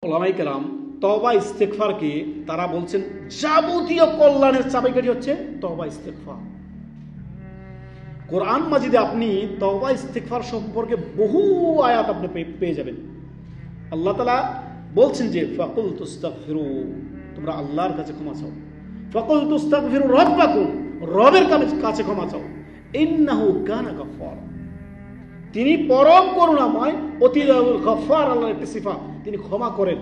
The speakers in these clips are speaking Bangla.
ওলামায়ে কেরাম তওবা ইস্তেগফারকে তারা বলছেন যাবতীয় কল্যাণের চাবিকাঠি হচ্ছে তওবা ইস্তেগফার। কোরআন মাজিদে আপনি তওবা ইস্তেগফার সম্পর্কে বহু আয়াত আপনি পেয়ে যাবেন। আল্লাহ তাআলা বলছেন যে ফাকুল তুস্তাগফিরু, তোমরা আল্লাহর কাছে ক্ষমা চাও। ফাকুল তুস্তাগফিরু রাব্বাকুম, রবের কাছে ক্ষমা চাও। ইন্নাহু কানা গাফফার, তিনি পরম করুণাময়, অতি দয়ালু। গফফার আল্লাহর একটি সিফাত, তিনি ক্ষমা করেন।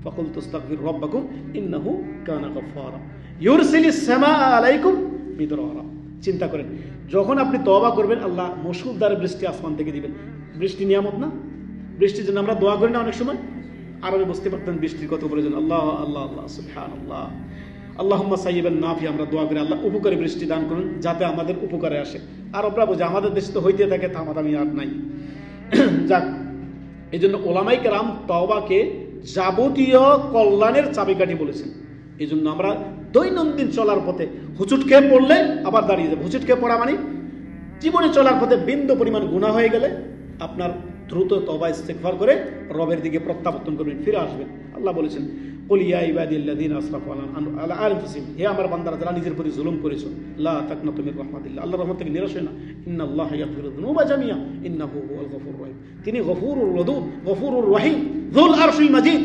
ফাকুল তুস্তাগফিরু রাব্বাকুম ইন্নাহু কানা গাফফারা ইউরসিলিস সামাআ আলাইকুম মিদরারা। চিন্তা করেন, যখন আপনি তওবা করবেন আল্লাহ মুষলধারে বৃষ্টি আসমান থেকে দিবেন। বৃষ্টি নিয়ামত না? বৃষ্টির জন্য আমরা দোয়া করি না অনেক সময়? আরবে বুঝতে পারতেন বৃষ্টির কত প্রয়োজন। আল্লাহ আল্লাহ আল্লাহ সুবহানাল্লাহ, আল্লাহুম্মা সাইয়্যিবান নাফিয়া, আমরা দোয়া করি আল্লাহ উপকারী বৃষ্টি দান করুন যাতে আমাদের উপকারে আসে। আর আমরা বুঝি আমাদের দেশে তো হইতে থাকে, থামাথামি আর নাই। যাক, এই জন্য ওলামায়ে কেরাম তওবাকে যাবতীয় কল্যাণের চাবিকাঠি বলেছেন। এই জন্য আমরা দৈনন্দিন চলার পথে হুচুট খেয়ে পড়লে আবার দাঁড়িয়ে যাবে। হুচুট খেয়ে পড়া মানে জীবনে চলার পথে বিন্দু পরিমাণ গুনাহ হয়ে গেলে আপনার দ্রুত তওবা ইস্তেগফার করে রবের দিকে প্রত্যাবর্তন করবেন, ফিরে আসবেন। আল্লাহ বলেছেন কুল ইয়া ইবাদিয়াল্লাযীনা আসরাফু আলা আনফুসিহিম, হে আমার বান্দারা যারা নিজের প্রতি জুলুম করেছো, লা তাকনাতু মির রাহমাতিল্লাহ, আল্লাহর রহমত থেকে নিরাশ হয় না। ইন্নাল্লাহা ইয়াগফিরুয যুনুবা জামিআ ইন্নাহু হুয়াল গফুরুর রহিম, তিনি গফুরুর ওয়াদুদ, গফুরুর রহিম, যুল আরশিল মাজিদ।